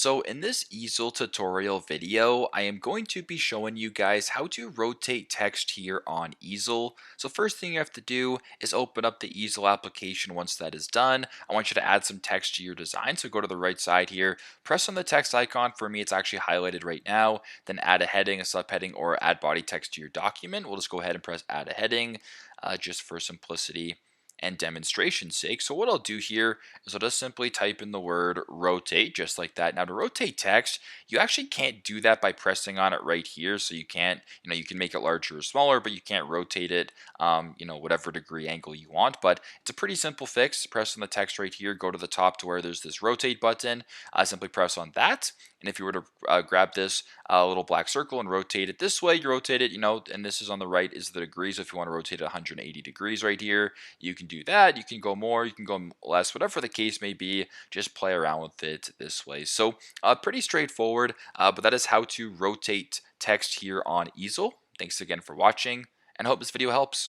So in this easel tutorial video, I am going to be showing you guys how to rotate text here on easel. So first thing you have to do is open up the easel application. Once that is done, I want you to add some text to your design. So go to the right side here, press on the text icon. For me, it's actually highlighted right now. Then add a heading, a subheading, or add body text to your document. We'll just go ahead and press add a heading just for simplicity and demonstration's sake. So what I'll do here is I'll just simply type in the word rotate just like that. Now to rotate text, you actually can't do that by pressing on it right here. So you can't, you can make it larger or smaller, but you can't rotate it, whatever degree angle you want. But it's a pretty simple fix. Press on the text right here, go to the top to where there's this rotate button. Simply press on that. And if you were to grab this little black circle and rotate it this way, you rotate it, and this is on the right is the degrees. So if you want to rotate it 180 degrees right here, you can do that. You can go more, you can go less, whatever the case may be. Just play around with it this way. So pretty straightforward, but that is how to rotate text here on easel. Thanks again for watching, and I hope this video helps.